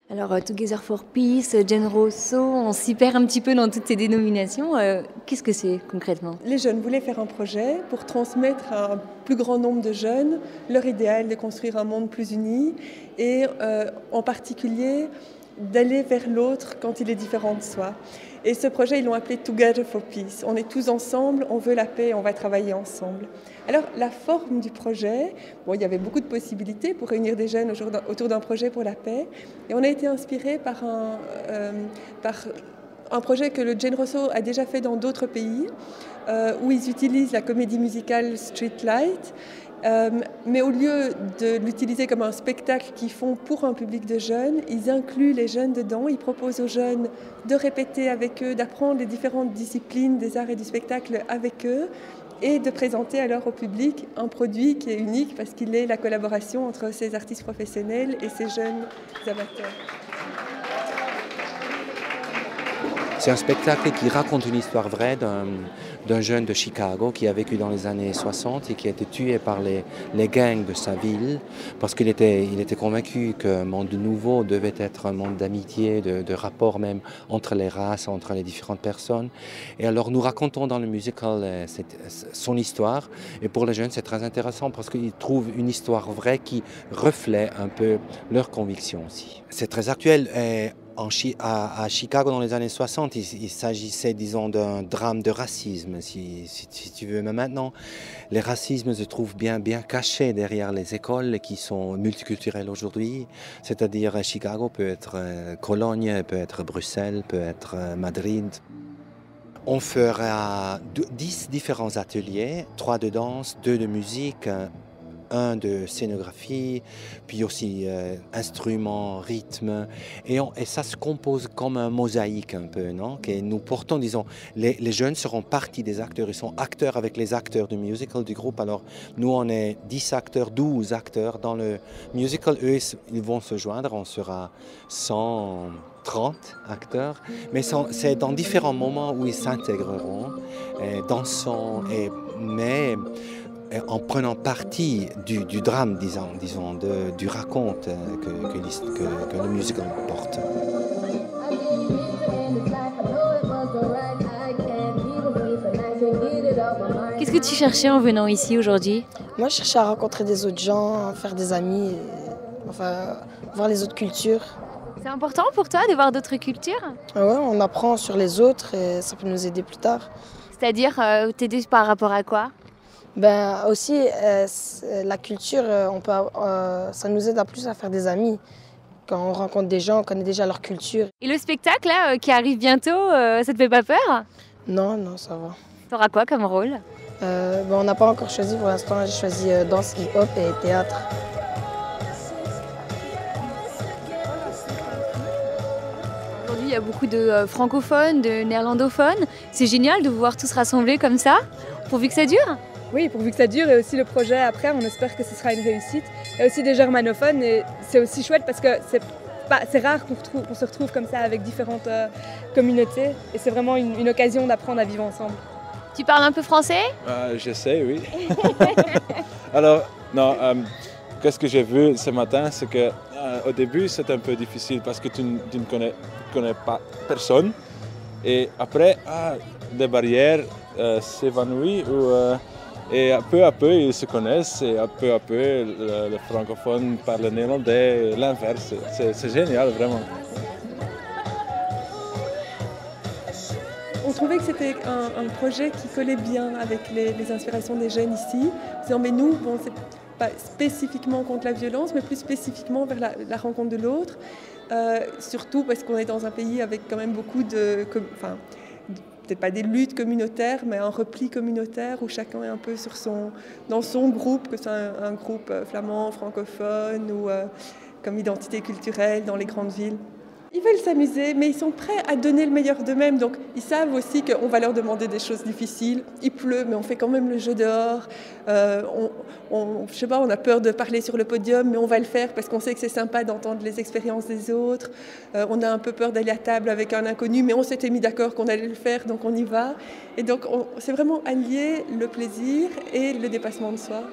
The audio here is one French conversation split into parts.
Alors, Together for Peace, Genrosso, on s'y perd un petit peu dans toutes ces dénominations. Qu'est-ce que c'est concrètement? Les jeunes voulaient faire un projet pour transmettre à un plus grand nombre de jeunes leur idéal de construire un monde plus uni et en particulier d'aller vers l'autre quand il est différent de soi. Et ce projet, ils l'ont appelé Together for Peace. On est tous ensemble, on veut la paix, on va travailler ensemble. Alors, la forme du projet, il y avait beaucoup de possibilités pour réunir des jeunes autour d'un projet pour la paix. Et on a été inspiré par un projet que le Genrosso a déjà fait dans d'autres pays, où ils utilisent la comédie musicale Streetlight. Mais au lieu de l'utiliser comme un spectacle qu'ils font pour un public de jeunes, ils incluent les jeunes dedans, ils proposent aux jeunes de répéter avec eux, d'apprendre les différentes disciplines des arts et du spectacle avec eux et de présenter alors au public un produit qui est unique parce qu'il est la collaboration entre ces artistes professionnels et ces jeunes amateurs. C'est un spectacle qui raconte une histoire vraie d'un jeune de Chicago qui a vécu dans les années 60 et qui a été tué par les gangs de sa ville parce qu'il était convaincu qu'un monde nouveau devait être un monde d'amitié, de rapport même entre les races, entre les différentes personnes. Et alors nous racontons dans le musical son histoire et pour les jeunes c'est très intéressant parce qu'ils trouvent une histoire vraie qui reflète un peu leurs convictions aussi. C'est très actuel. À Chicago dans les années 60, il s'agissait, disons, d'un drame de racisme, si tu veux. Mais maintenant, les racismes se trouvent bien cachés derrière les écoles qui sont multiculturelles aujourd'hui. C'est-à-dire, Chicago peut être Cologne, peut être Bruxelles, peut être Madrid. On fera 10 différents ateliers, 3 de danse, 2 de musique, un de scénographie, puis aussi instruments, rythme, et ça se compose comme un mosaïque un peu, non? Que nous portons, disons, les jeunes seront partie des acteurs, ils sont acteurs avec les acteurs du musical du groupe, alors nous on est 10 acteurs, 12 acteurs dans le musical, eux ils vont se joindre, on sera 130 acteurs, mais c'est dans différents moments où ils s'intégreront, dansant, mais en prenant parti du drame, disons du raconte que le musical porte. Qu'est-ce que tu cherchais en venant ici aujourd'hui? Moi, je cherchais à rencontrer des autres gens, faire des amis, enfin, voir les autres cultures. C'est important pour toi de voir d'autres cultures? Ouais, on apprend sur les autres et ça peut nous aider plus tard. C'est-à-dire, t'aider par rapport à quoi? Ben aussi, la culture, ça nous aide à plus à faire des amis. Quand on rencontre des gens, on connaît déjà leur culture. Et le spectacle là, qui arrive bientôt, ça te fait pas peur? Non, ça va. T'auras quoi comme rôle? On n'a pas encore choisi pour l'instant. J'ai choisi danse, hip-hop et théâtre. Aujourd'hui, il y a beaucoup de francophones, de néerlandophones. C'est génial de vous voir tous rassemblés comme ça, pourvu que ça dure. Oui, pourvu que ça dure, et aussi le projet après, on espère que ce sera une réussite. Il y a aussi des germanophones et c'est aussi chouette parce que c'est rare qu'on se retrouve comme ça avec différentes communautés et c'est vraiment une occasion d'apprendre à vivre ensemble. Tu parles un peu français? J'essaie, oui. Alors, non, qu'est-ce que j'ai vu ce matin, c'est que au début c'est un peu difficile parce que tu ne connais pas personne et après les barrières s'évanouissent et peu à peu ils se connaissent et peu à peu le francophone parle néerlandais et l'inverse. C'est génial vraiment. On trouvait que c'était un projet qui collait bien avec les inspirations des jeunes ici. Disant, mais nous, c'est pas spécifiquement contre la violence, mais plus spécifiquement vers la rencontre de l'autre. Surtout parce qu'on est dans un pays avec quand même beaucoup peut-être pas des luttes communautaires, mais un repli communautaire où chacun est un peu dans son groupe, que c'est un groupe flamand, francophone ou comme identité culturelle dans les grandes villes. Ils veulent s'amuser, mais ils sont prêts à donner le meilleur d'eux-mêmes. Donc, ils savent aussi qu'on va leur demander des choses difficiles. Il pleut, mais on fait quand même le jeu dehors. Je sais pas, on a peur de parler sur le podium, mais on va le faire parce qu'on sait que c'est sympa d'entendre les expériences des autres. On a un peu peur d'aller à table avec un inconnu, mais on s'était mis d'accord qu'on allait le faire, donc on y va. Et donc, c'est vraiment allier le plaisir et le dépassement de soi.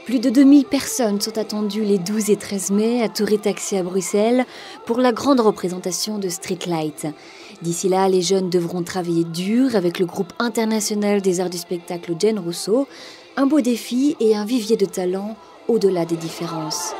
Plus de 2000 personnes sont attendues les 12 et 13 mai à Tour et Taxi à Bruxelles pour la grande représentation de Streetlight. D'ici là, les jeunes devront travailler dur avec le groupe international des arts du spectacle Jane Rousseau. Un beau défi et un vivier de talent au-delà des différences.